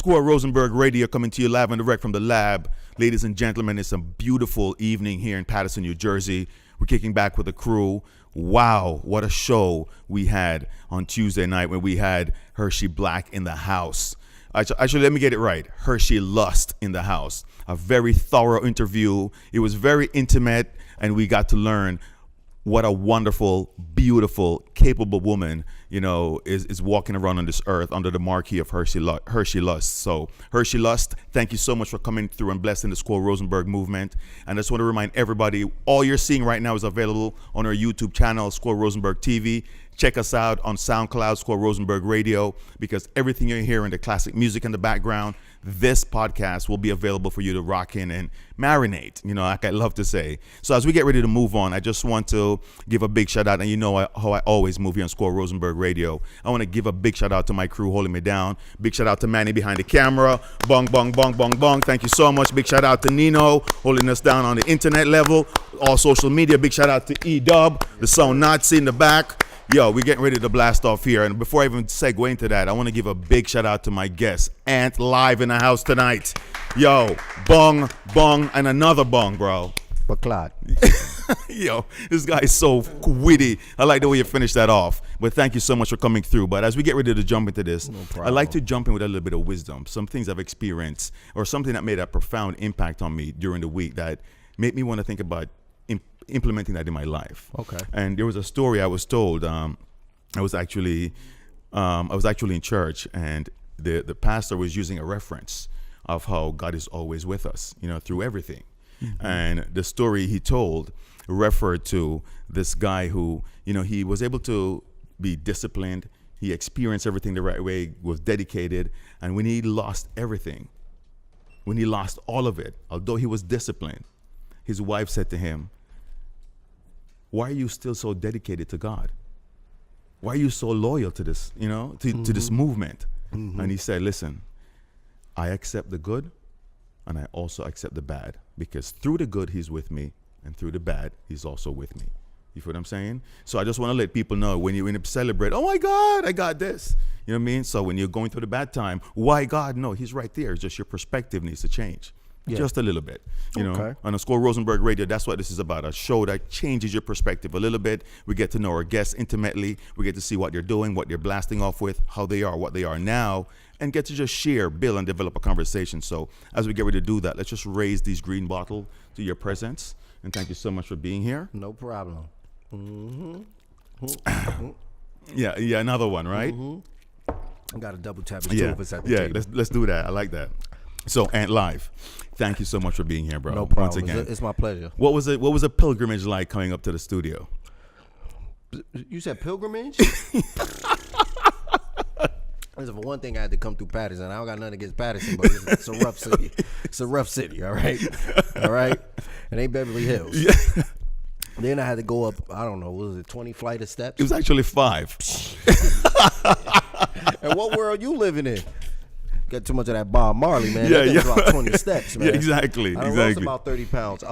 Squirrel Rosenberg Radio coming to you live and direct from the lab. Ladies and gentlemen, it's a beautiful evening here in Paterson, New Jersey. We're kicking back with the crew. Wow, what a show we had on Tuesday night when we had Hershey Black in the house. Actually, let me get it right. Hershey Lust in the house. A very thorough interview. It was very intimate, and we got to learn what a wonderful, beautiful, capable woman, is walking around on this earth under the marquee of Hershey Lust. So, Hershey Lust, thank you so much for coming through and blessing the Squirrel Rosenberg movement. And I just want to remind everybody, all you're seeing right now is available on our YouTube channel, Squirrel Rosenberg TV. Check us out on SoundCloud, Squirrel Rosenberg Radio, because everything you're hearing, the classic music in the background, this podcast will be available for you to rock in and marinate, like I love to say. So as we get ready to move on, I just want to give a big shout out, and how I always move here on Squirrel Rosenberg Radio. I want to give a big shout out to my crew holding me down. Big shout out to Manny behind the camera. Bong, bong, bong, bong, bong. Thank you so much. Big shout out to Nino holding us down on the internet level, all social media. Big shout out to E-Dub, the sound Nazi in the back. Yo, we're getting ready to blast off here. And before I even segue into that, I want to give a big shout out to my guest, Ant, live in the house tonight. Yo, bong, bong, and another bong, bro. Baclad. Yo, this guy is so witty. I like the way you finished that off. But thank you so much for coming through. But as we get ready to jump into this, I like to jump in with a little bit of wisdom. Some things I've experienced or something that made a profound impact on me during the week that made me want to think about implementing that in my life. Okay. And there was a story I was told. I was actually in church, and the pastor was using a reference of how God is always with us, through everything. Mm-hmm. And the story he told referred to this guy who, he was able to be disciplined. He experienced everything the right way, was dedicated. And when he lost everything, when he lost all of it, although he was disciplined, his wife said to him, "Why are you still so dedicated to God? Why are you so loyal to this, to this movement?" Mm-hmm. And he said, "Listen, I accept the good and I also accept the bad, because through the good he's with me, and through the bad he's also with me." You feel what I'm saying? So I just want to let people know, when you celebrate, "Oh my God, I got this." You know what I mean? So when you're going through the bad time, why God? No, he's right there. It's just your perspective needs to change. Yeah. Just a little bit, Okay. On the Squirrel Rosenberg Radio, that's what this is about, a show that changes your perspective a little bit. We get to know our guests intimately. We get to see what they're doing, what they're blasting off with, how they are, what they are now, and get to just share, build, and develop a conversation. So as we get ready to do that, let's just raise these green bottle to your presence. And thank you so much for being here. No problem. Mm-hmm. Yeah, another one, right? Mm-hmm. I got to double tap it too if it's at the table. Let's do that. I like that. So, Ant Live, thank you so much for being here, bro. No problem. Once again, it's my pleasure. What was a pilgrimage like coming up to the studio? You said pilgrimage? For one thing, I had to come through Paterson. I don't got nothing against Paterson, but it's a rough city. It's a rough city, all right? All right? It ain't Beverly Hills. Yeah. Then I had to go up, I don't know, was it 20 flight of steps? It was actually 5. And what world you living in? Got too much of that Bob Marley, man. That was about 20 steps, man. Yeah, exactly. I lost about 30 pounds.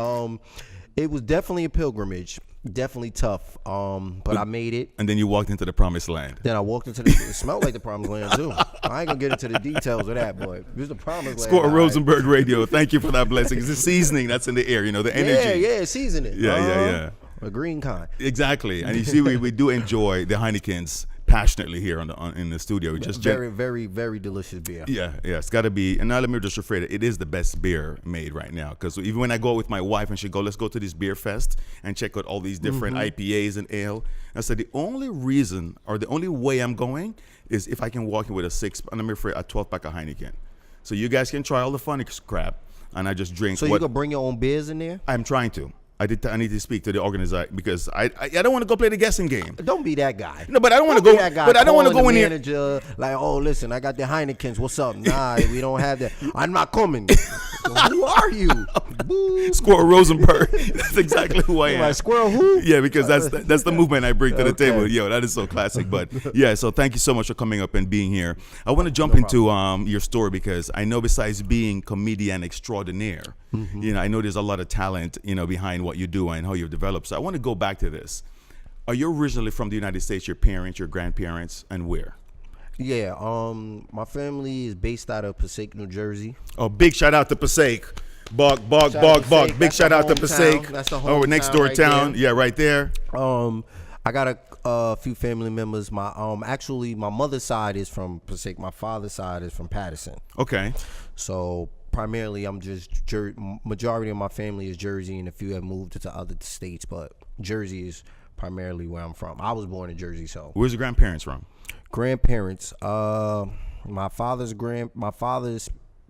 It was definitely a pilgrimage. Definitely tough. But I made it. And then you walked into the promised land. Then I walked into it smelled like the promised land too. I ain't gonna get into the details of that, boy. It was the promised land. Squirrel Rosenberg Radio. Thank you for that blessing. It's the seasoning that's in the air, the energy. Yeah, seasoning. Yeah. A green kind. Exactly. And you see, we do enjoy the Heinekens passionately here in the studio. Just very, very, very delicious beer. Yeah, it's got to be. And now let me just rephrase it. It is the best beer made right now. Because even when I go with my wife and she go, "Let's go to this beer fest and check out all these different IPAs and ale," I said the only reason or the only way I'm going is if I can walk in with a 12-pack of Heineken. So you guys can try all the funny crap, and I just drink. So you can bring your own beers in there? I'm trying to. I need to speak to the organizer because I don't want to go play the guessing game. Don't be that guy. No, but I don't want to go. But I don't want to go in here. Manager, like, "Oh, listen, I got the Heinekens. What's up?" Nah, we don't have that. I'm not coming. Who are you? Squirrel Rosenberg. That's exactly who I am. Like, Squirrel who? Yeah, because that's the movement I bring to the table. Yo, that is so classic. But yeah, so thank you so much for coming up and being here. I want to jump into your story because I know besides being comedian extraordinaire, I know there's a lot of talent, behind what you do and how you've developed. So I want to go back to this. Are you originally from the United States? Your parents, your grandparents, and where? Yeah, my family is based out of Passaic, New Jersey. Oh, big shout out to Passaic. Bog. Big shout out to Passaic. That's the Oh, next door right town. there. Yeah, right there. I got a few family members. My actually my mother's side is from Passaic. My father's side is from Patterson. Okay. So primarily, I'm just majority of my family is Jersey, and a few have moved to other states, but Jersey is primarily where I'm from. I was born in Jersey, so. Where's your grandparents from? Grandparents. My father's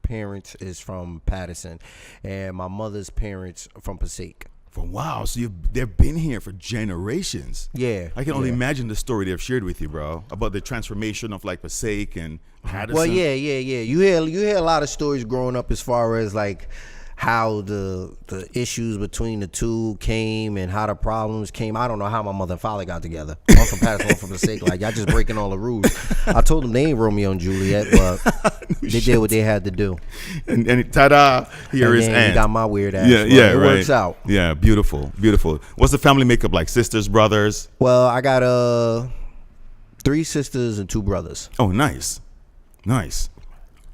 parents is from Patterson, and my mother's parents from Passaic. Wow, so they've been here for generations. Yeah, I can only imagine the story they've shared with you, bro, about the transformation of like Passaic and Patterson. Well, yeah. You hear a lot of stories growing up as far as like how the issues between the two came and how the problems came. I don't know how my mother and father got together. One from Patterson, one from Passaic. Like, y'all just breaking all the rules. I told them they ain't Romeo and Juliet, but they did what they had to do. And ta-da, here is Ant. You got my weird ass. Yeah, it right. Works out. Yeah, beautiful. What's the family makeup like? Sisters, brothers? Well, I got 3 sisters and 2 brothers. Oh, nice.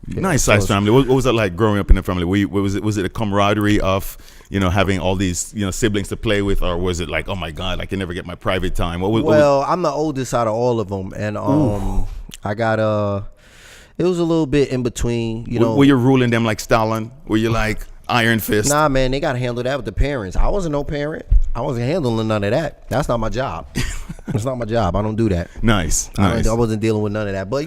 Yeah, nice size family. What was it like growing up in the family? Was it a camaraderie of, having all these, siblings to play with, or was it like, oh my God, I can never get my private time? I'm the oldest out of all of them, and I got it was a little bit in between, Were you ruling them like Stalin? Were you like iron fist? Nah, man, they gotta handle that with the parents. I wasn't no parent. I wasn't handling none of that. That's not my job. It's not my job. I don't do that. Nice. I wasn't dealing with none of that. But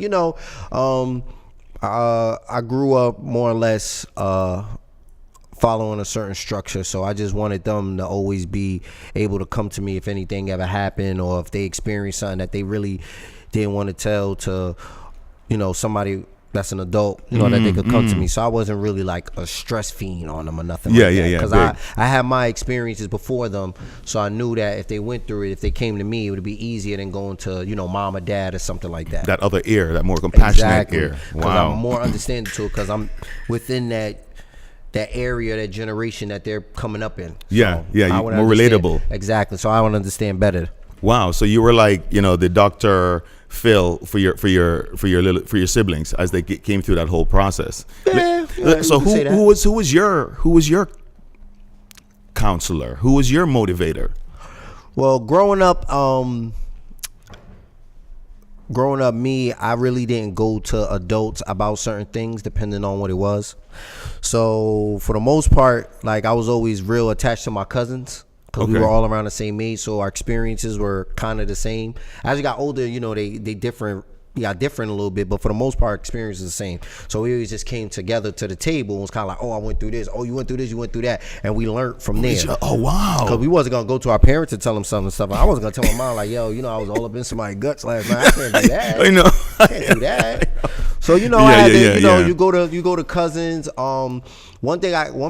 I grew up more or less following a certain structure, so I just wanted them to always be able to come to me if anything ever happened, or if they experienced something that they really didn't want to tell to somebody that's an adult, that they could come to me. So I wasn't really like a stress fiend on them or nothing like that. Because I had my experiences before them, so I knew that if they went through it, if they came to me, it would be easier than going to, mom or dad or something like that. That other ear, that more compassionate ear. Because I'm more understanding to it, because I'm within that area, that generation that they're coming up in. So more relatable. Exactly. So I would understand better. Wow. So you were like, the Dr. Phil for your siblings as they came through that whole process. Yeah, so who was your counselor? Who was your motivator? Well, growing up, me, I really didn't go to adults about certain things depending on what it was. So for the most part, like, I was always real attached to my cousins. Because we were all around the same age, so our experiences were kind of the same. As we got older, they different. We got different a little bit, but for the most part, experience is the same. So we always just came together to the table and was kind of like, oh, I went through this. Oh, you went through this. You went through that, and we learned from there. Oh, wow! Because we wasn't gonna go to our parents and tell them some stuff. I wasn't gonna tell my mom like, yo, I was all up in somebody's guts last night. I can't do that. I can't do that. So you go to cousins. One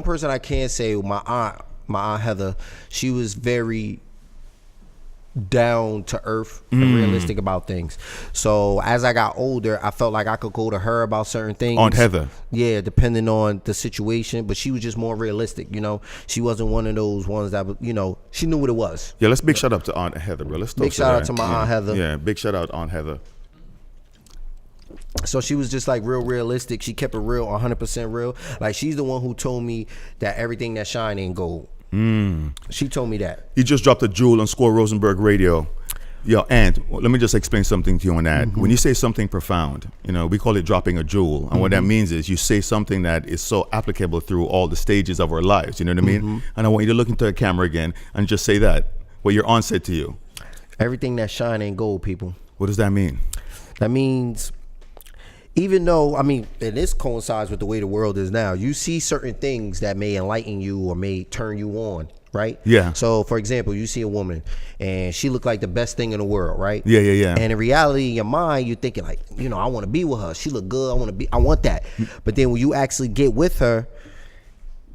person I can say, my aunt Heather, she was very down to earth and realistic about things. So as I got older, I felt like I could go to her about certain things. Aunt Heather. Yeah, depending on the situation, but she was just more realistic. She wasn't one of those ones that she knew what it was. Yeah, let's big shout out to Aunt Heather, bro. Let's big shout out to my Aunt Heather. Yeah, big shout out Aunt Heather. So she was just like real realistic. She kept it real, 100% real. Like, she's the one who told me that everything that shine ain't gold. She told me that. You just dropped a jewel on Squirrel Rosenberg Radio. Yo, Ant, let me just explain something to you on that. When you say something profound, we call it dropping a jewel. And what that means is you say something that is so applicable through all the stages of our lives. You know what I mean? And I want you to look into the camera again and just say that, what your aunt said to you. Everything that shine ain't gold, people. What does that mean? That means, even though, and this coincides with the way the world is now, you see certain things that may enlighten you or may turn you on, right? Yeah. So, for example, you see a woman and she look like the best thing in the world, right? Yeah. And in reality, in your mind, you're thinking like, I want to be with her. She look good. I want that. But then when you actually get with her,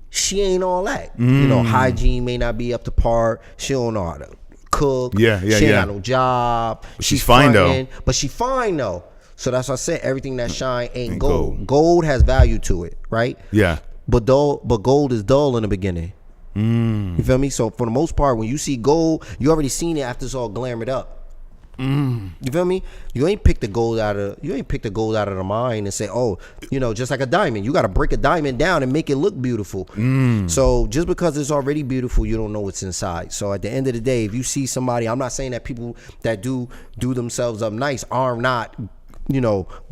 she ain't all that. Hygiene may not be up to par. She don't know how to cook. She ain't got no job. She's fine though. But she fine though. So that's why I said everything that shine ain't gold. Gold has value to it, right? Yeah. But gold is dull in the beginning. You feel me? So for the most part, when you see gold, you already seen it after it's all glamored up. You feel me? You ain't pick the gold out of the mine and say, oh, just like a diamond, you got to break a diamond down and make it look beautiful. So just because it's already beautiful, you don't know what's inside. So at the end of the day, if you see somebody, I'm not saying that people that do themselves up nice are not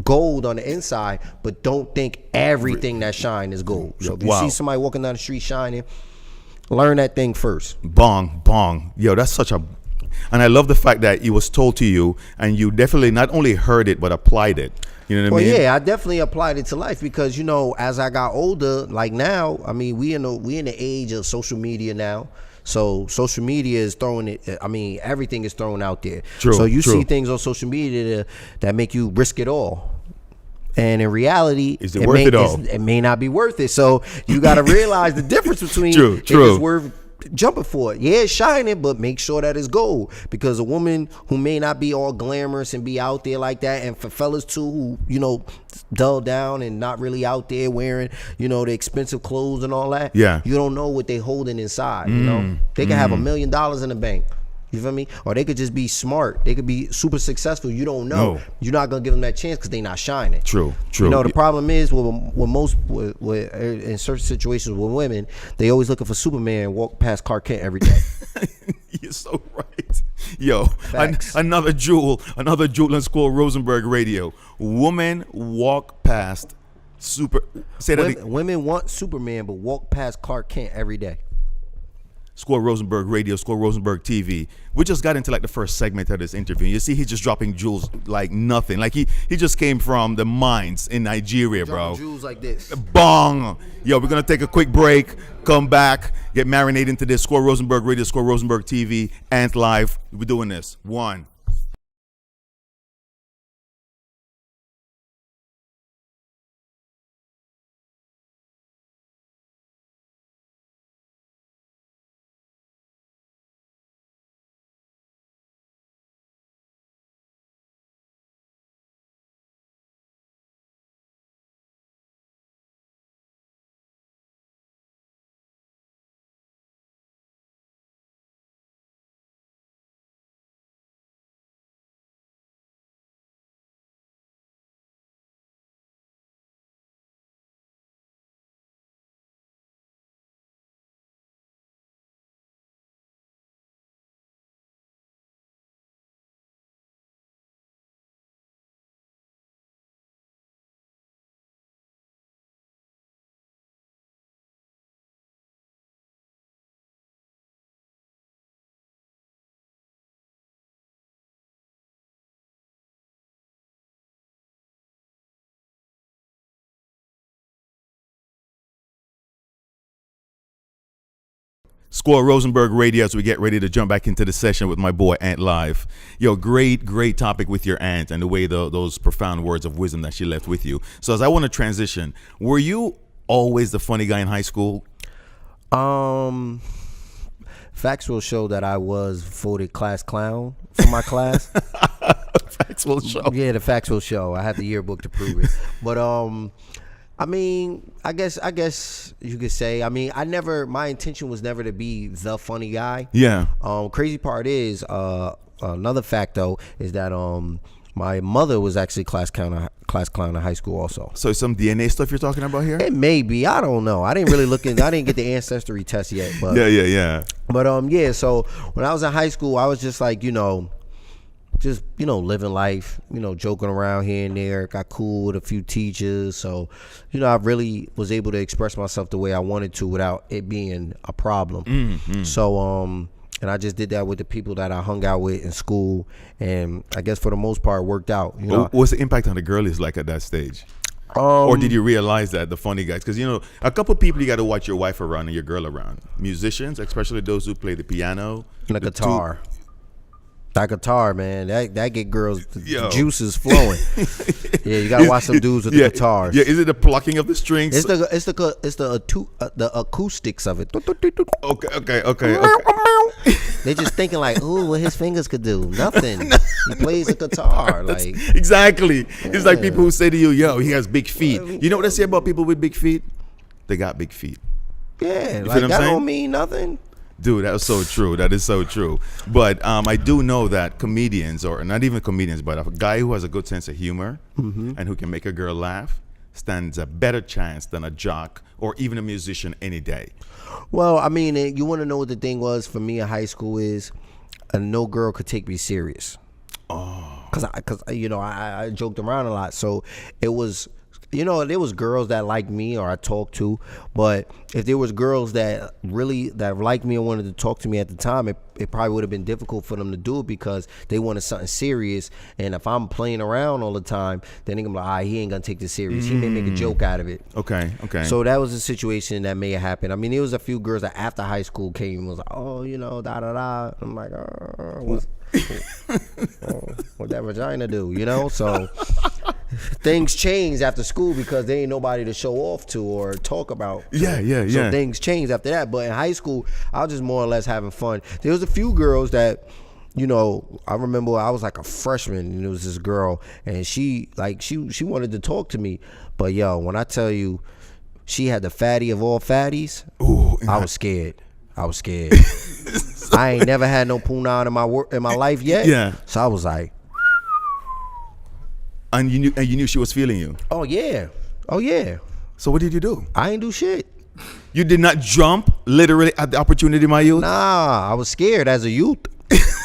gold on the inside, but don't think everything that shine is gold. So if you see somebody walking down the street shining, learn that thing first. Bong. Yo, that's such a... And I love the fact that it was told to you, and you definitely not only heard it but applied it. You know what I mean? Yeah, I definitely applied it to life because as I got older, like now, I mean, we in the age of social media now. So social media is throwing it. I mean, everything is thrown out there. True. So you see things on social media that make you risk it all. And in reality, it may not be worth it. So you got to realize the difference between if it's worth jumping for it. Yeah, it's shining, but make sure that it's gold, because a woman who may not be all glamorous and be out there like that, and for fellas too who dull down and not really out there wearing the expensive clothes and all that, you don't know what they holding inside. They can have $1 million in the bank. You feel me? Or they could just be smart. They could be super successful. You don't know. You're not gonna give them that chance because they not shining. True. The problem is with in certain situations with women, they always looking for Superman walk past Clark Kent every day. You're so right. Yo, another jewel in Squirrel Rosenberg Radio. Woman walk past Women want Superman, but walk past Clark Kent every day. Squirrel Rosenberg Radio, Squirrel Rosenberg TV. We just got into like the first segment of this interview. You see, he's just dropping jewels like nothing. Like he just came from the mines in Nigeria, bro. Jewels like this. Bong. Yo, we're gonna take a quick break, come back, get marinated into this. Squirrel Rosenberg Radio, Squirrel Rosenberg TV, Ant Live. We're doing this. 1. Squirrel Rosenberg Radio, as we get ready to jump back into the session with my boy Ant Live. Yo, great topic with your aunt and the way those profound words of wisdom that she left with you. So as I want to transition, were you always the funny guy in high school? Facts will show that I was voted class clown for my class. Facts will show. Yeah, the facts will show. I had the yearbook to prove it. But I mean, I guess you could say, my intention was never to be the funny guy. Yeah. Crazy part is, another fact though, is that my mother was actually class clown in high school also. So some DNA stuff you're talking about here? It may be. I don't know. I didn't really look in. I didn't get the ancestry test yet. But yeah. But yeah. So when I was in high school, I was just like, living life, joking around here and there. Got cool with a few teachers. So, I really was able to express myself the way I wanted to without it being a problem. Mm-hmm. So, and I just did that with the people that I hung out with in school. And I guess for the most part, it worked out. What's the impact on the girlies like at that stage? Or did you realize that the funny guys? Because, a couple people you got to watch your wife around and your girl around. Musicians, especially those who play the piano. And the guitar. That guitar, man, that get girls the juices flowing. Yeah, you gotta watch some dudes with the guitars. Yeah, is it the plucking of the strings? It's the acoustics of it. Okay. They just thinking like, ooh, what his fingers could do? Nothing. He plays the guitar. Like exactly. Yeah. It's like people who say to you, yo, he has big feet. You know what I say about people with big feet? They got big feet. Yeah, like that don't mean nothing. Dude, that was so true. That is so true. But I do know that comedians, or not even comedians, but a guy who has a good sense of humor and who can make a girl laugh stands a better chance than a jock or even a musician any day. Well, I mean, you want to know what the thing was for me in high school is no girl could take me serious. Oh. Because I joked around a lot. So it was, there was girls that liked me or I talked to, but if there was girls that liked me and wanted to talk to me at the time, it probably would have been difficult for them to do it because they wanted something serious. And if I'm playing around all the time, then they're gonna be like, he ain't gonna take this serious. He may make a joke out of it. Okay. So that was a situation that may have happened. I mean, there was a few girls that after high school came and was like, oh, da da da. I'm like, what that vagina do? So things changed after school because there ain't nobody to show off to or talk about. Yeah. So things changed after that. But in high school, I was just more or less having fun. There was a few girls that, I remember I was like a freshman and there was this girl and she wanted to talk to me. But when I tell you she had the fatty of all fatties, I was scared. I ain't never had no punani in my life yet. Yeah. So I was like, and you knew she was feeling you. Oh yeah. So what did you do? I ain't do shit. You did not jump literally at the opportunity, my youth? Nah, I was scared as a youth.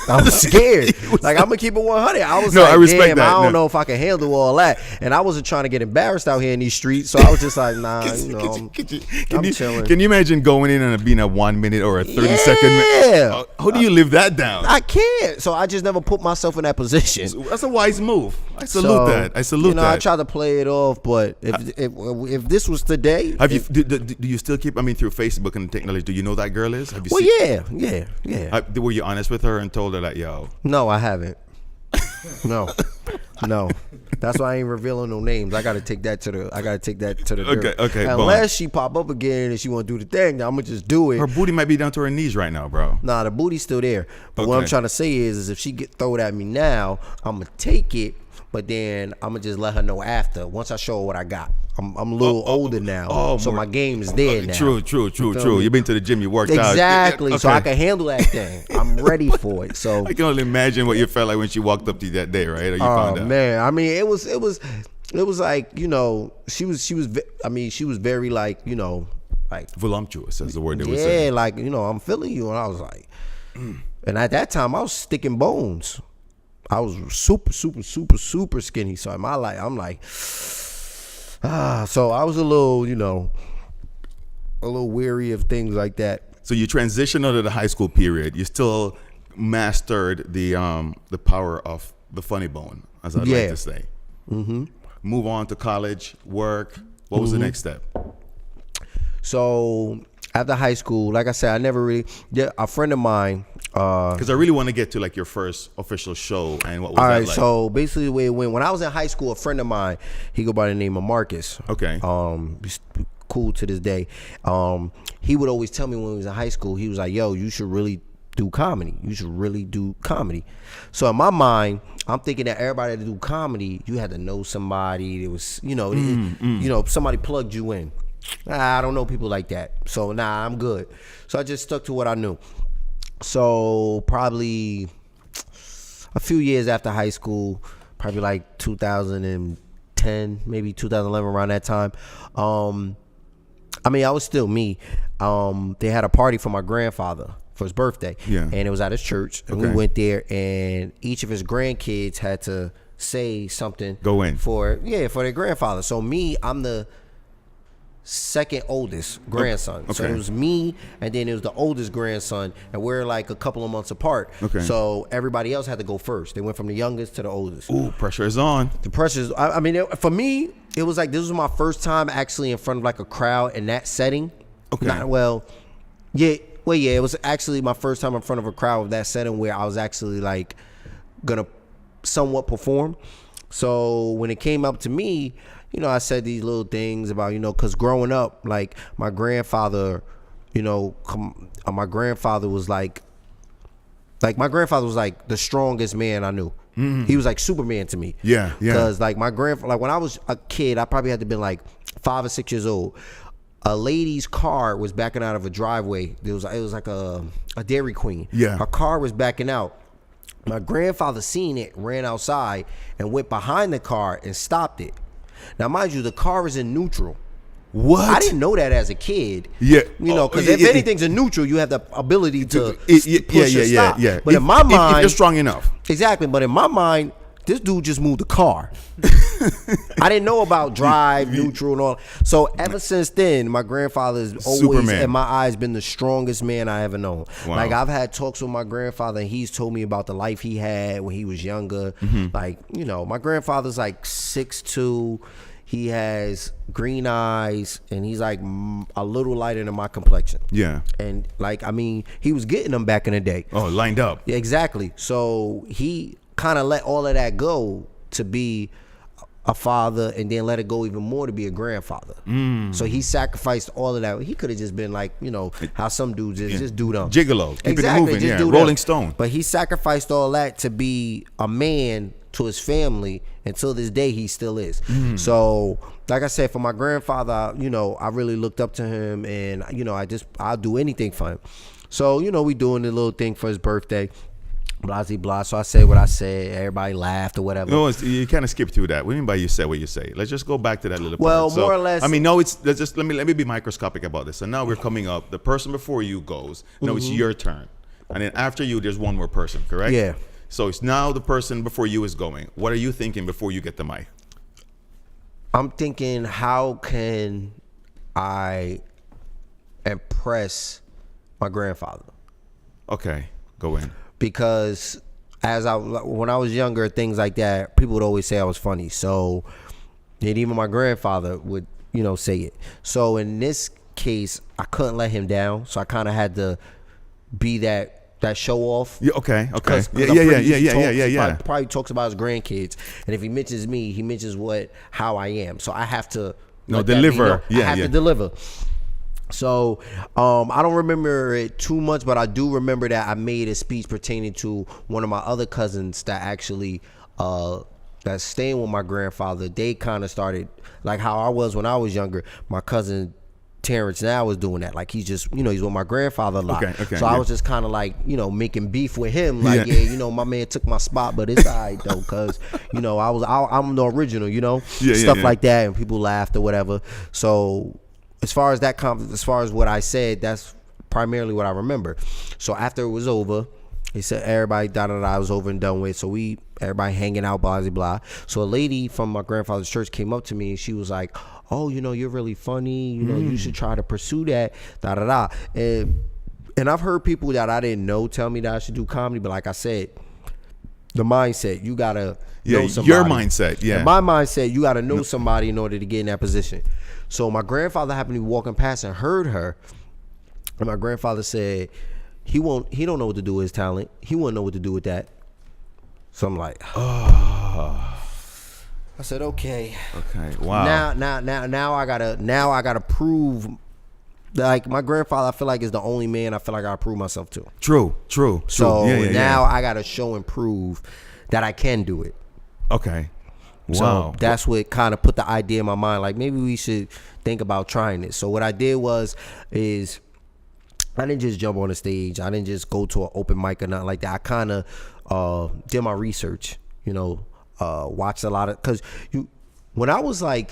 I was scared. Like, I'm gonna keep it 100. I was I respect that. I don't know if I can handle all that. And I wasn't trying to get embarrassed out here in these streets, so I was just like, nah, I'm chilling. Can you imagine going in and being a 1 minute or a 30-second minute? Yeah. How do you live that down? I can't. So I just never put myself in that position. That's a wise move. I salute that. that. I try to play it off, but if this was today, do you still keep? I mean, through Facebook and technology, do you know that girl is? Have you seen? Yeah. Were you honest with her and told her like, yo? No, I haven't. No. That's why I ain't revealing no names. I gotta take that to the girl. Okay. Unless she pop up again and she want to do the thing, I'm gonna just do it. Her booty might be down to her knees right now, bro. Nah, the booty's still there. But what I'm trying to say is if she throw it at me now, I'm gonna take it. But then I'm gonna just let her know after. Once I show her what I got. I'm a little older now, so my game is there now. True. You've been to the gym, you worked out. Exactly, Okay. so I can handle that thing. I'm ready for it. So I can only imagine what you felt like when she walked up to you that day, right? Or you found out. Man, I mean, it was like she was very like like voluptuous, as the word they would say. Yeah, like I'm feeling you, and I was like, and at that time I was sticking bones. I was super skinny. So in my life, I'm like, so I was a little weary of things like that. So you transitioned out of the high school period. You still mastered the power of the funny bone, as I'd like to say. Mm-hmm. Move on to college, work. What was the next step? So after high school, like I said, I never really. Yeah, a friend of mine. Because I really want to get to like your first official show and what was that like? All right, so basically the way it went, when I was in high school, a friend of mine, he go by the name of Marcus. Okay. He's cool to this day. He would always tell me when he was in high school, he was like, yo, you should really do comedy. So in my mind, I'm thinking that everybody that do comedy, you had to know somebody. It was, somebody plugged you in. I don't know people like that. So I'm good. So I just stuck to what I knew. So probably a few years after high school, probably like 2010, maybe 2011, around that time. I was still me. They had a party for my grandfather for his birthday, and it was at his church. And we went there, and each of his grandkids had to say something. Go in for their grandfather. So me, I'm the second oldest grandson. Okay. So it was me, and then it was the oldest grandson, and we're like a couple of months apart. Okay. So everybody else had to go first. They went from the youngest to the oldest. Ooh, pressure is on. The pressure is. For me, it was like this was my first time actually in front of like a crowd in that setting. Okay. It was actually my first time in front of a crowd of that setting where I was actually like gonna somewhat perform. So when it came up to me, I said these little things about, because growing up, like my grandfather, my grandfather was like the strongest man I knew. Mm-hmm. He was like Superman to me. Yeah. Because like my grandfather, like when I was a kid, I probably had to be like 5 or 6 years old. a lady's car was backing out of a driveway. It was like a Dairy Queen. Yeah. Her car was backing out. My grandfather seen it, ran outside, and went behind the car and stopped it. Now, mind you, the car is in neutral. What? I didn't know that as a kid. Yeah. You know, because if anything's in neutral, you have the ability to push or stop. Yeah. But in my mind, if you're strong enough. Exactly. But in my mind, this dude just moved the car. I didn't know about drive, neutral, and all. So ever since then, my grandfather has always, Superman. in my eyes, been the strongest man I ever known. Wow. Like, I've had talks with my grandfather, and he's told me about the life he had when he was younger. Like, you know, my grandfather's like 6'2". He has green eyes, and he's like a little lighter than my complexion. Yeah. And like, I mean, he was getting them back in the day. Oh, lined up. Yeah, exactly. So he kind of let all of that go to be a father, and then let it go even more to be a grandfather. So he sacrificed all of that. He could have just been like, you know, how some dudes just do them. Gigolo. Keep Exactly, it moving. just Yeah. do Rolling them. Stone. But he sacrificed all that to be a man to his family, and till this day he still is. So like I said, for my grandfather, you know, I really looked up to him, and you know, I'll do anything for him. So, you know, we doing the little thing for his birthday, blah, blah, blah. So I said what I said, everybody laughed or whatever. No, you kind of skip through that. What do you mean by you say what you say? Let's just go back to that little part. Well, more or less. I mean, no, let's just let me be microscopic about this. So now we're coming up. The person before you goes. No, it's your turn, and then after you, there's one more person. Correct? Yeah. So it's now the person before you is going. What are you thinking before you get the mic? I'm thinking, how can I impress my grandfather? Okay, go in. Because when I was younger, things like that, people would always say I was funny. So, and even my grandfather would, you know, say it. So in this case, I couldn't let him down. So I kind of had to be that show off. Yeah. Okay. Yeah. Probably talks about his grandkids, and if he mentions me, he mentions how I am. So I have to deliver. I have to deliver. So I don't remember it too much, but I do remember that I made a speech pertaining to one of my other cousins that actually that's staying with my grandfather. They kind of started like how I was when I was younger. My cousin Terrence now was doing that. Like, he's just, you know, he's with my grandfather a lot. So I was just kind of like, you know, making beef with him. Like, yeah, you know, my man took my spot, but it's all right though, because, you know, I'm the original, you know, stuff like that, and people laughed or whatever. So as far as what I said, that's primarily what I remember. So after it was over, he said everybody was over and done with. So everybody hanging out, blah blah blah. So a lady from my grandfather's church came up to me, and she was like, "Oh, you know, you're really funny. You know, you should try to pursue that." And I've heard people that I didn't know tell me that I should do comedy, but like I said, the mindset, you gotta know somebody. Your mindset, yeah. And my mindset, you gotta know somebody in order to get in that position. So my grandfather happened to be walking past and heard her, and my grandfather said, He don't know what to do with his talent. He won't know what to do with that. So I'm like, I said, okay. Okay. Wow. Now I gotta prove. Like, my grandfather, I feel like, is the only man I feel like I prove myself to. True. So now I gotta show and prove that I can do it. Okay. Wow. So that's what kind of put the idea in my mind. Like, maybe we should think about trying this. So what I did is I didn't just jump on the stage. I didn't just go to an open mic or nothing like that. I kind of did my research, you know, watched a lot of, because when I was like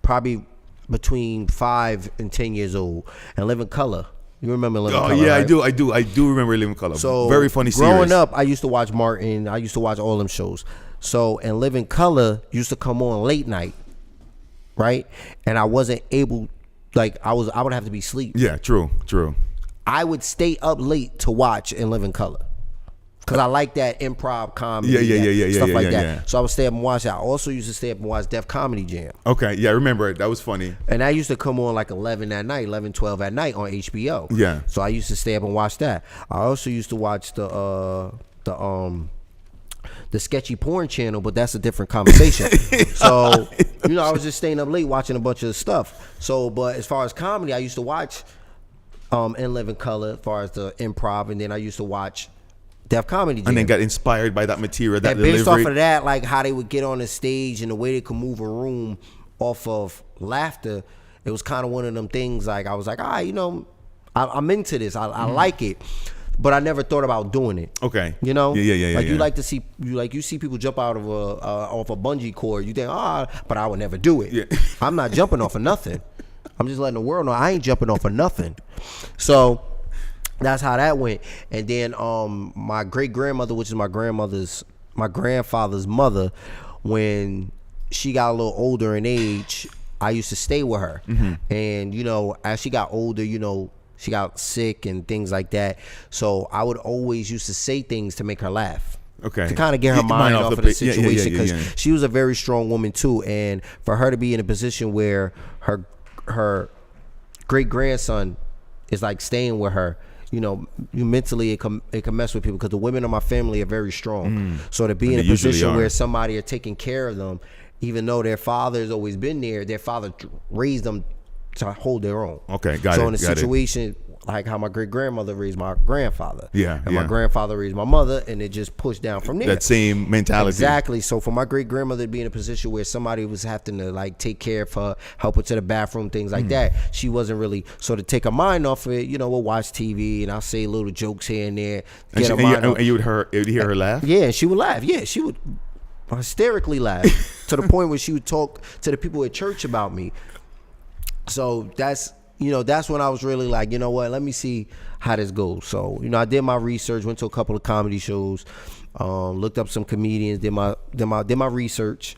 probably between 5 and 10 years old, and Living Color. You remember Living Color? Yeah, right? I do remember Living Color. So very funny series. Growing up, I used to watch Martin. I used to watch all them shows. So, and Living Color used to come on late night, right? And I wasn't able, like, I would have to be asleep. Yeah, true. I would stay up late to watch In Living Color, because I like that improv comedy, stuff like that. So I would stay up and watch that. I also used to stay up and watch Def Comedy Jam. Okay, yeah, I remember it. That was funny. And that used to come on like 11 at night, 11, 12 at night on HBO. Yeah. So I used to stay up and watch that. I also used to watch the sketchy porn channel, but that's a different conversation. So, you know, I was just staying up late watching a bunch of stuff. So, but as far as comedy, I used to watch In Living Color, as far as the improv, and then I used to watch Def Comedy Jam. And then got inspired by that material, that and delivery. based off of that, like how they would get on the stage and the way they could move a room, off of laughter, it was kind of one of them things. Like I was like, I'm into this. I like it. But I never thought about doing it. Okay. You know? Yeah. Like you like to see, you see people jump out of off a bungee cord. You think, but I would never do it. Yeah. I'm not jumping off of nothing. I'm just letting the world know I ain't jumping off of nothing. So that's how that went. And then my great grandmother, which is my grandfather's mother, when she got a little older in age, I used to stay with her. And as she got older, she got sick and things like that. So I would always used to say things to make her laugh. Okay. To kind of get her mind off of the situation, because she was a very strong woman too. And for her to be in a position where her great grandson is like staying with her, you mentally it can mess with people, because the women in my family are very strong. So to be in a position where somebody are taking care of them, even though their father has always been there, their father raised them to hold their own. Okay, got it. So in a situation like how my great grandmother raised my grandfather, and my yeah. grandfather raised my mother, and it just pushed down from there. That same mentality. Exactly. So for my great grandmother to be in a position where somebody was having to like take care of her, help her to the bathroom, things like that, she wasn't really. So to take her mind off of it, we'll watch TV and I'll say little jokes here and there. And you would hear her laugh. Yeah, and she would laugh. Yeah, she would hysterically laugh to the point where she would talk to the people at church about me. So that's when I was really like, let me see how this goes. So, I did my research, went to a couple of comedy shows, looked up some comedians, did my research,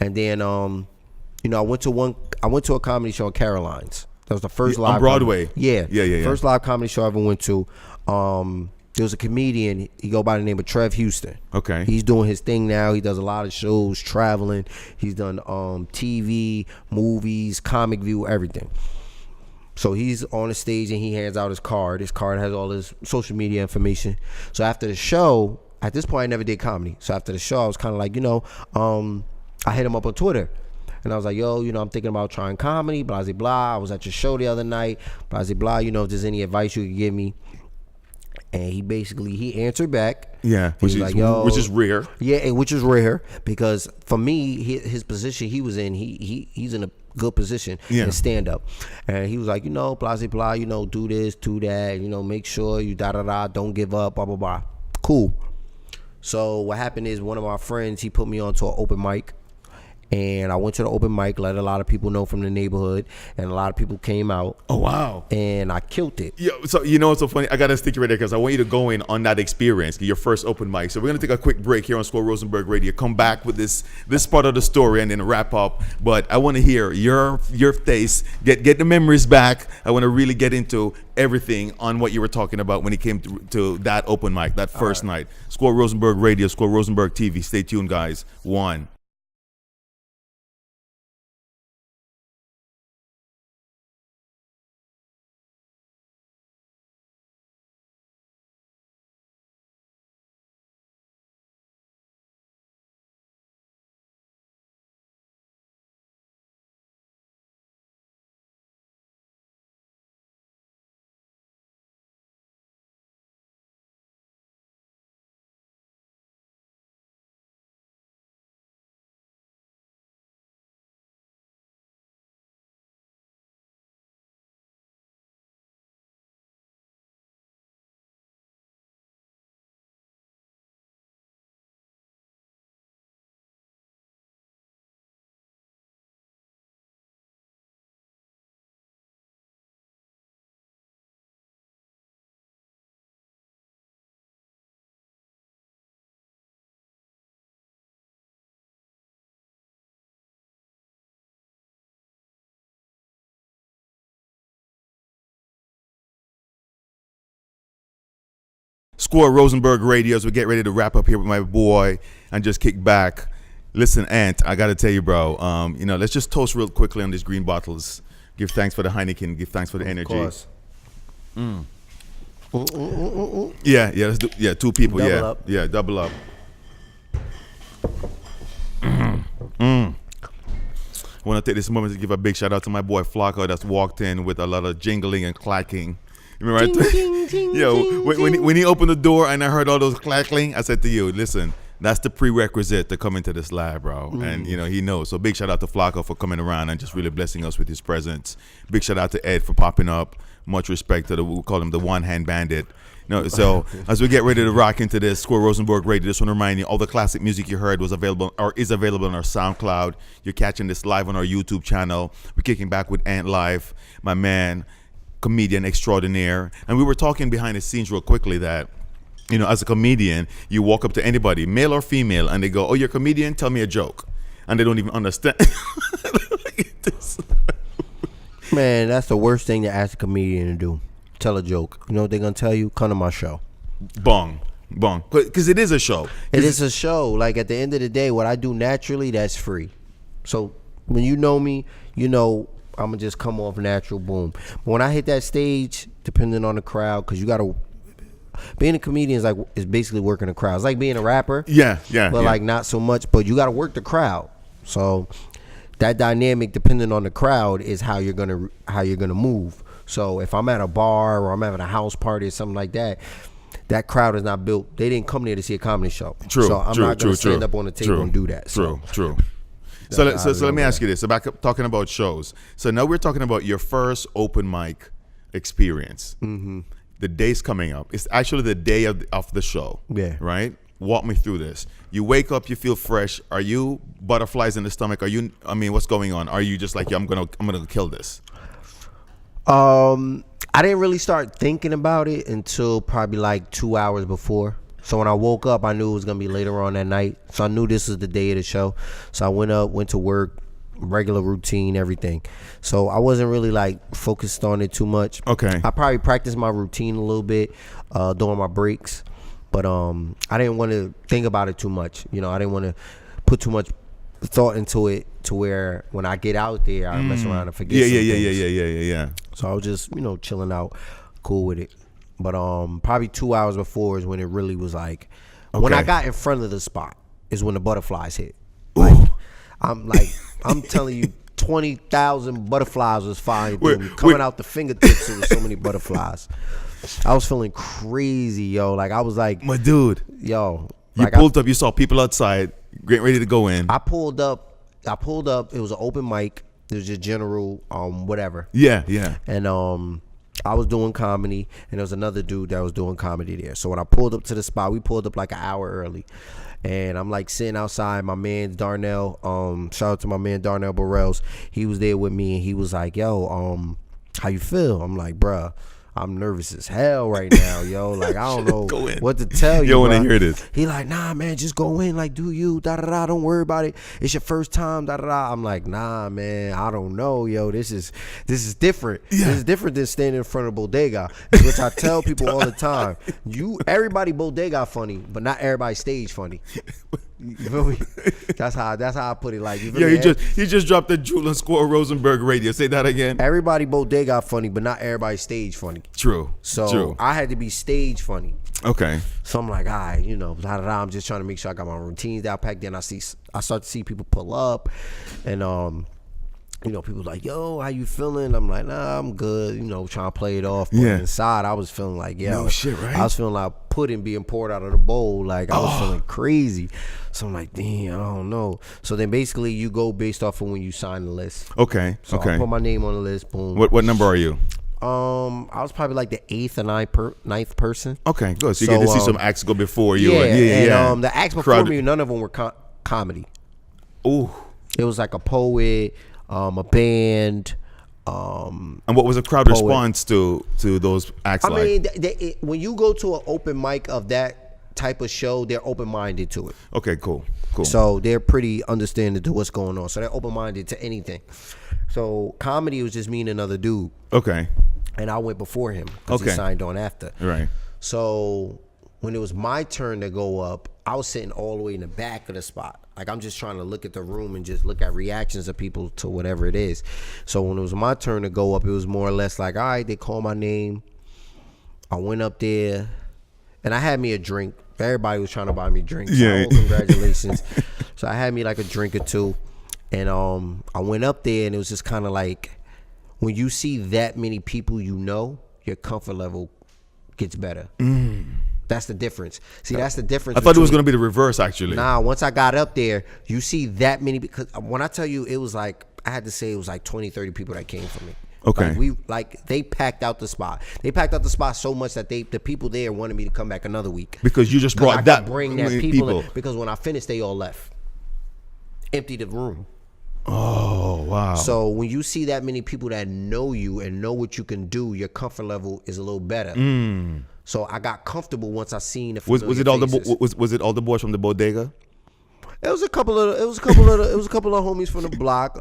and then I went to a comedy show in Caroline's. That was the first live on Broadway. Yeah. First live comedy show I ever went to. There was a comedian, he go by the name of Trev Houston. Okay. He's doing his thing now. He does a lot of shows, traveling. He's done TV, movies, Comic View, everything. So he's on the stage and he hands out his card. His card has all his social media information. So after the show, at this point I never did comedy. So after the show I was kind of like, I hit him up on Twitter. And I was like, yo, I'm thinking about trying comedy, blah, blah, blah. I was at your show the other night, blah, blah, blah. If there's any advice you could give me. And he answered back. Yeah, which is rare. Yeah, which is rare, because for me, his position he was in, he's in a good position in stand up. And he was like, blah, blah, blah, do this, do that, make sure you don't give up, blah, blah, blah. Cool. So what happened is, one of my friends, he put me onto an open mic. And I went to the open mic, let a lot of people know from the neighborhood, and a lot of people came out. Oh, wow. And I killed it. Yeah, so what's so funny? I got to stick you right there, because I want you to go in on that experience, your first open mic. So we're going to take a quick break here on Squirrel Rosenberg Radio, come back with this part of the story and then wrap up. But I want to hear your face, get the memories back. I want to really get into everything on what you were talking about when it came to that open mic, that first night. Squirrel Rosenberg Radio, Squirrel Rosenberg TV. Stay tuned, guys. 1. Squirrel Rosenberg Radio, as we get ready to wrap up here with my boy and just kick back. Listen, Ant, I got to tell you, bro, let's just toast real quickly on these green bottles. Give thanks for the Heineken. Give thanks for the energy. Of course. Yeah, let's do, 2 people. Double up. Yeah, double up. I want to take this moment to give a big shout out to my boy Flocko that's walked in with a lot of jingling and clacking. Remember, Ding, ding, ding, yo, ding, when he opened the door and I heard all those clacking, I said to you, listen, That's the prerequisite to come into this lab, bro. And, he knows. So big shout out to Flacco for coming around and just really blessing us with his presence. Big shout out to Ed for popping up. Much respect to we call him the one-hand bandit. So as we get ready to rock into this Squirrel Rosenberg Radio, just want to remind you, all the classic music you heard was available or is available on our SoundCloud. You're catching this live on our YouTube channel. We're kicking back with Ant Life, my man, comedian extraordinaire. And we were talking behind the scenes real quickly that, as a comedian, you walk up to anybody, male or female, and they go, "Oh, you're a comedian? Tell me a joke." And they don't even understand. Man, that's the worst thing to ask a comedian to do. Tell a joke. You know what they're going to tell you? Come to my show. Bong. Because it is a show. It is a show. Like, at the end of the day, what I do naturally, that's free. So, when you know me, I'm going to just come off natural, boom. But when I hit that stage, depending on the crowd, because you got to... Being a comedian is basically working a crowd. It's like being a rapper. Yeah. But, like, not so much. But you got to work the crowd. So, that dynamic, depending on the crowd, is how you're gonna move. So if I'm at a bar or I'm having a house party or something like that, that crowd is not built. They didn't come there to see a comedy show. True. So I'm not gonna stand up on the table and do that. True. So let me ask you this. So back up talking about shows. So now we're talking about your first open mic experience. Mm-hmm. The day's coming up. It's actually the day of the show. Yeah. Right? Walk me through this. You wake up, you feel fresh. Are you butterflies in the stomach? What's going on? Are you just like, I'm gonna kill this? I didn't really start thinking about it until probably like 2 hours before. So when I woke up, I knew it was gonna be later on that night. So I knew this was the day of the show. So I went to work, regular routine, everything. So I wasn't really like focused on it too much. Okay. I probably practiced my routine a little bit during my breaks. But I didn't want to think about it too much. I didn't want to put too much thought into it to where when I get out there, I mess around and forget some things. Yeah. So I was just, chilling out, cool with it. But probably 2 hours before is when it really was like, when I got in front of the spot is when the butterflies hit. I'm telling you, 20,000 butterflies was flying through, coming out the fingertips. There was so many butterflies. I was feeling crazy, yo. Like I was like, my dude, yo. You pulled up. You saw people outside, getting ready to go in. I pulled up. It was an open mic. It was just general, whatever. Yeah. And I was doing comedy, and there was another dude that was doing comedy there. So when I pulled up to the spot, we pulled up like an hour early. And I'm like sitting outside. My man Darnell, shout out to my man Darnell Burrells. He was there with me, and he was like, "Yo, how you feel?" I'm like, "Bruh, I'm nervous as hell right now, yo. Like, I don't know what to tell you. You don't want to hear this." He like, "Nah, man, just go in. Like, do you, da-da-da. Don't worry about it. It's your first time, da-da-da." I'm like, "Nah, man, I don't know, yo. This is different. Yeah. This is different than standing in front of Bodega," which I tell people all the time. Everybody Bodega funny, but not everybody stage funny. You feel me? That's how I put it. Like, you feel me? He just dropped the jewel on Squirrel Rosenberg Radio. Say that again. Everybody Bodega funny, but not everybody stage funny. True. I had to be stage funny. Okay. So I'm like, all right, I'm just trying to make sure I got my routines down packed. Then I start to see people pull up, and people like, "Yo, how you feeling?" I'm like, "Nah, I'm good." Trying to play it off. But inside, I was feeling like, no shit, right? I was feeling like pudding being poured out of the bowl. Like I was feeling crazy. So I'm like, damn, I don't know. So then basically you go based off of when you sign the list. Okay. So I put my name on the list. Boom. What number are you? I was probably like the 8th or 9th person. Okay, good. So you get to see some acts go before you. And the acts before me, none of them were comedy. Ooh. It was like a poet, a band. And what was the crowd response to those acts like? I mean, when you go to an open mic of that type of show, they're open-minded to it. Okay, cool. So they're pretty understanding to what's going on. So they're open-minded to anything. So comedy was just me and another dude. Okay. And I went before him because he signed on after. Right. So when it was my turn to go up, I was sitting all the way in the back of the spot. Like, I'm just trying to look at the room and just look at reactions of people to whatever it is. So when it was my turn to go up, it was more or less like, all right, they called my name. I went up there, and I had me a drink. Everybody was trying to buy me drinks. So, congratulations. So I had me like a drink or two. And I went up there, and it was just kind of like, when you see that many people your comfort level gets better. That's the difference. See, that's the difference. I thought it was going to be the reverse, actually. Nah, once I got up there, you see that many, because when I tell you, it was like, I had to say it was like 20, 30 people that came for me. Okay. They packed out the spot. They packed out the spot so much that the people there wanted me to come back another week. Because you just brought that bring that people in, because when I finished, they all left. Emptied the room. Oh, wow. So when you see that many people that know you and know what you can do, your comfort level is a little better. So I got comfortable once I seen the familiar was it all faces. was it all the boys from the bodega? It was a couple of homies from the block,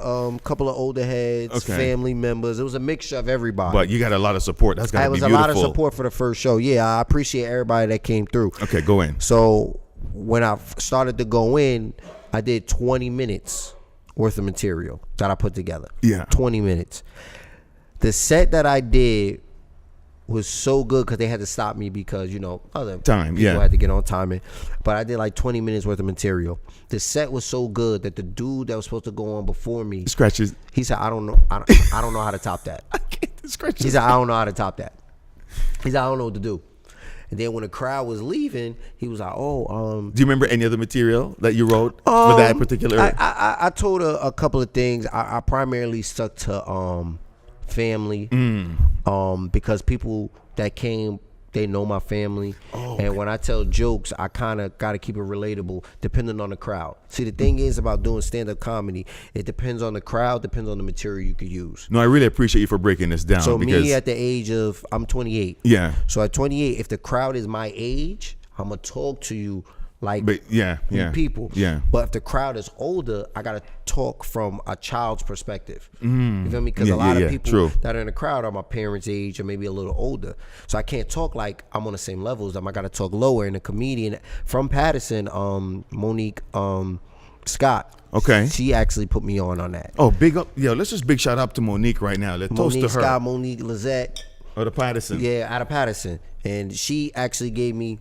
couple of older heads, family members. It was a mixture of everybody. But you got a lot of support. That's gotta be beautiful. It was a lot of support for the first show. Yeah, I appreciate everybody that came through. Okay, go in. So when I started to go in, I did 20 minutes worth of material that I put together. Yeah. 20 minutes. The set that I did was so good because they had to stop me because, other people had to get on timing. But I did like 20 minutes worth of material. The set was so good that the dude that was supposed to go on before me scratches. He said, I don't know how to top that. I can't scratch. He said, I don't know how to top that. He said, I don't know what to do. And then when the crowd was leaving, he was like, do you remember any other material that you wrote for that particular? I told a couple of things. I primarily stuck to family, because people that came, they know my family. And when I tell jokes, I kind of got to keep it relatable depending on the crowd. See, the thing is about doing stand-up comedy, it depends on the crowd, depends on the material you could use. No, I really appreciate you for breaking this down. So me at the age of, I'm 28. Yeah. So at 28, if the crowd is my age, I'm going to talk to you like people. Yeah. But if the crowd is older, I got to talk from a child's perspective. You feel me? Because a lot of people that are in the crowd are my parents' age or maybe a little older. So I can't talk like I'm on the same level as them. I got to talk lower. And a comedian from Patterson, Monique Scott. Okay. She actually put me on that. Oh, big up. Yo, let's just big shout out to Monique right now. Let's toast to her. Scott, Monique Lizette. Out of Patterson. Yeah, out of Patterson. And she actually gave me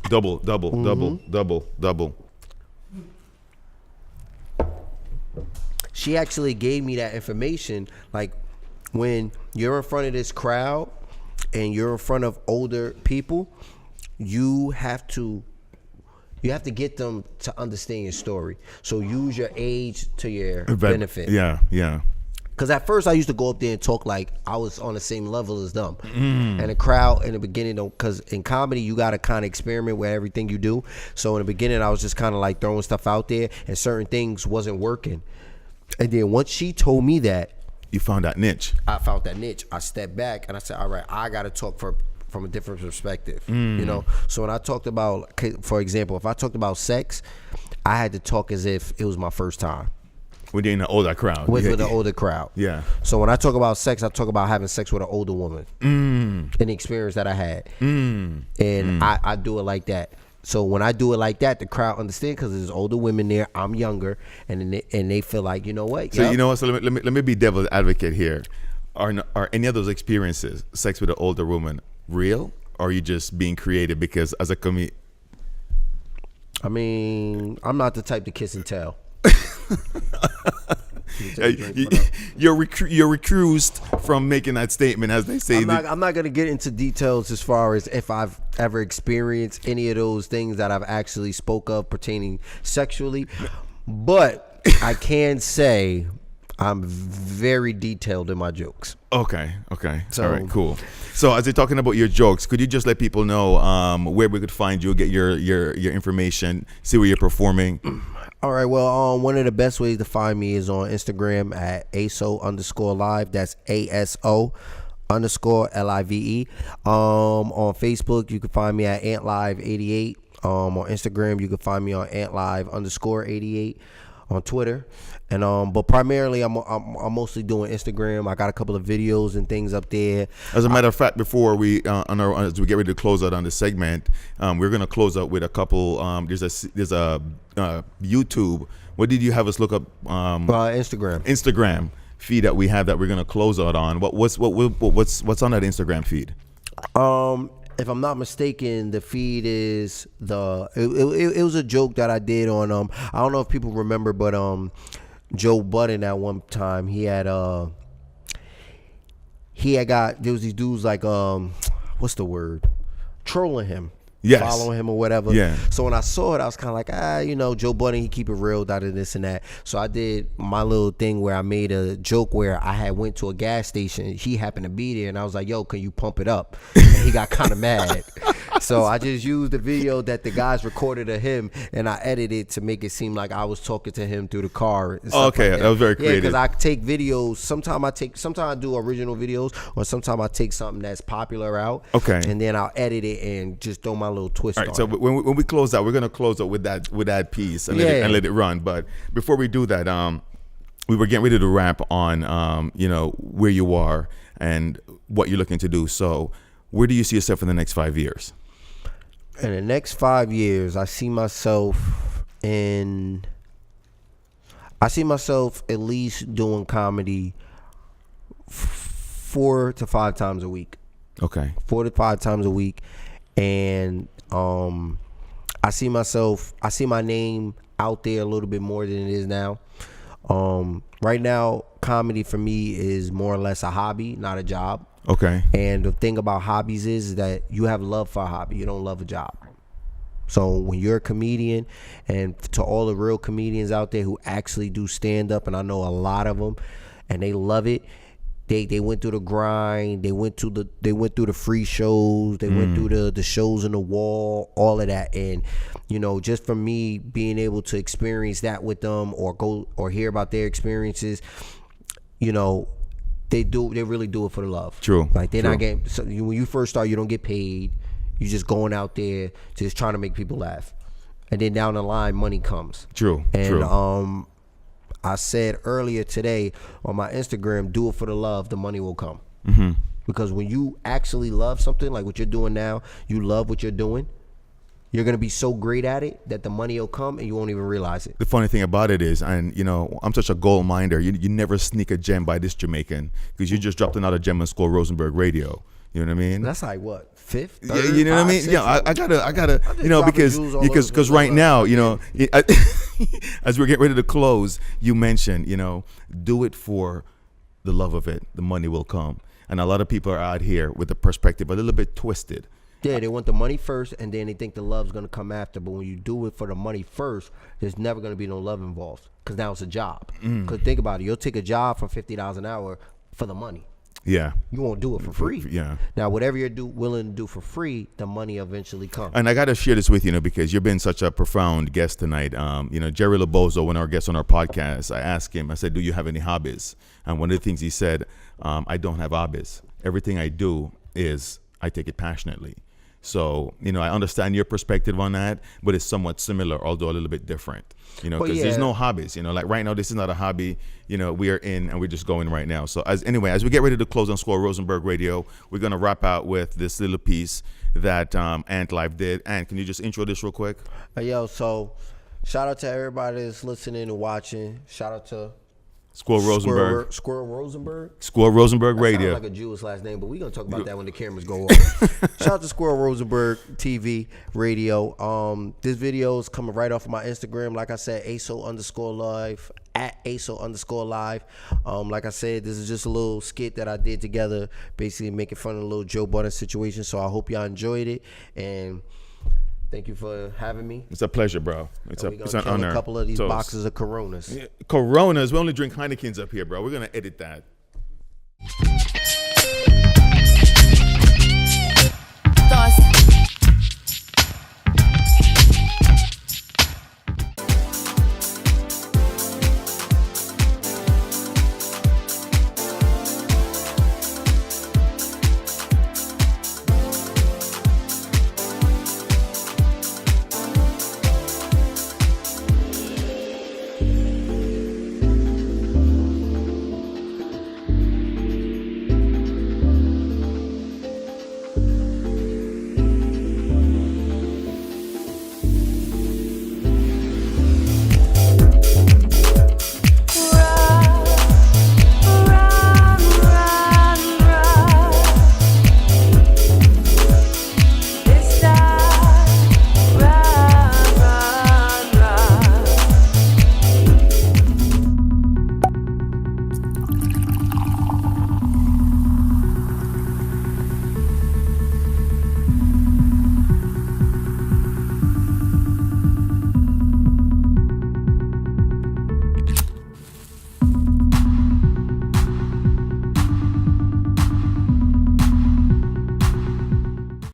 double. She actually gave me that information. Like, when you're in front of this crowd and you're in front of older people, you have to get them to understand your story. So use your age to your benefit. Yeah. Because at first I used to go up there and talk like I was on the same level as them. And the crowd in the beginning, because in comedy, you got to kind of experiment with everything you do. So in the beginning, I was just kind of like throwing stuff out there and certain things wasn't working. And then once she told me that. You found that niche. I found that niche. I stepped back and I said, all right, I got to talk from a different perspective. So when I talked about, for example, if I talked about sex, I had to talk as if it was my first time. When you're in an older crowd. With an older crowd. Yeah. So when I talk about sex, I talk about having sex with an older woman. And the experience that I had. And I do it like that. So when I do it like that, the crowd understands because there's older women there. I'm younger. And they feel like, you know what? So you know what? So let me be devil's advocate here. Are any of those experiences, sex with an older woman, real? Or are you just being creative because as a comedian? I mean, I'm not the type to kiss and tell. You're recused from making that statement, as they say. I'm not going to get into details as far as if I've ever experienced any of those things that I've actually spoke of pertaining sexually, but I can say I'm very detailed in my jokes. Okay. So, all right, cool. So as you're talking about your jokes, could you just let people know where we could find you, get your information, see where you're performing? All right, well, one of the best ways to find me is on Instagram at ASO_live. That's ASO_LIVE. On Facebook, you can find me at AntLive88. On Instagram, you can find me on AntLive_88. On Twitter, and but primarily I'm mostly doing Instagram. I got a couple of videos and things up there. As a matter of fact, before we as we get ready to close out on this segment, we're gonna close out with a couple. There's a YouTube. What did you have us look up? Instagram feed that we have that we're gonna close out on. What's on that Instagram feed? If I'm not mistaken, the feed is it was a joke that I did on I don't know if people remember, but Joe Budden at one time he had got there was these dudes like what's the word, trolling him. Yes. following him or whatever. Yeah. So when I saw it, I was kind of like, Joe Budden, he keep it real, this and that. So I did my little thing where I made a joke where I had went to a gas station. He happened to be there, and I was like, yo, can you pump it up? And he got kind of mad. So I just used the video that the guys recorded of him, and I edited to make it seem like I was talking to him through the car. And stuff Okay, like that was very Yeah, creative. because I take videos. Sometimes I do original videos, or sometimes I take something that's popular out. Okay. And then I'll edit it and just throw my little twist All on right, so it. when we close out, we're gonna close out with that piece and let it run. But before we do that, we were getting ready to wrap on where you are and what you're looking to do. So where do you see yourself in the next 5 years? In the next 5 years, I see myself at least doing comedy 4 to 5 times a week. Okay. 4 to 5 times a week. And I see my name out there a little bit more than it is now. Right now, comedy for me is more or less a hobby, not a job. Okay. And the thing about hobbies is that you have love for a hobby. You don't love a job. So when you're a comedian, and to all the real comedians out there who actually do stand up, and I know a lot of them, and they love it. They went through the grind. They went through the free shows. They went through the shows in the wall, all of that. And just for me being able to experience that with them, or go or hear about their experiences, they really do it for the love. True. Like they're not getting. So when you first start, you don't get paid. You're just going out there just trying to make people laugh, and then down the line, money comes. True. And True. I said earlier today on my Instagram, do it for the love, the money will come. Mm-hmm. Because when you actually love something like what you're doing now, you love what you're doing, you're going to be so great at it that the money will come and you won't even realize it. The funny thing about it is, and I'm such a gold minder, you never sneak a gem by this Jamaican, because you just dropped another gem on Squirrel Rosenberg Radio. You know what I mean? That's like what, 5th? Yeah, you know what I mean? Sixth? Yeah, I gotta, dropping jewels because right now, as we're getting ready to close, you mentioned, do it for the love of it. The money will come, and a lot of people are out here with the perspective a little bit twisted. Yeah, they want the money first, and then they think the love's gonna come after. But when you do it for the money first, there's never gonna be no love involved, because now it's a job. Because think about it, you'll take a job for $50 an hour for the money. Yeah. You won't do it for free. Yeah. Now, whatever you're willing to do for free, the money eventually comes. And I got to share this with you, because you've been such a profound guest tonight. Jerry Lobozo, one of our guests on our podcast, I asked him, I said, do you have any hobbies? And one of the things he said, I don't have hobbies. Everything I do is I take it passionately. So, I understand your perspective on that, but it's somewhat similar, although a little bit different. Because there's no hobbies. Like right now, this is not a hobby. We are in and we're just going right now. So as we get ready to close on Squirrel Rosenberg Radio, we're gonna wrap out with this little piece that Ant Life did. Ant, can you just intro this real quick? So shout out to everybody that's listening and watching. Shout out to Squirrel Rosenberg. Squirrel Rosenberg. Squirrel Rosenberg Radio. Sounds like a Jewish last name, but we're going to talk about that when the cameras go off. Shout out to Squirrel Rosenberg TV Radio. This video is coming right off of my Instagram. Like I said, ASO_live, at ASO_live. Like I said, this is just a little skit that I did together, basically making fun of the little Joe Budden situation. So I hope y'all enjoyed it. And thank you for having me. It's a pleasure, bro. It's an honor. A couple of these boxes of Coronas. Yeah, Coronas. We only drink Heinekens up here, bro. We're going to edit that.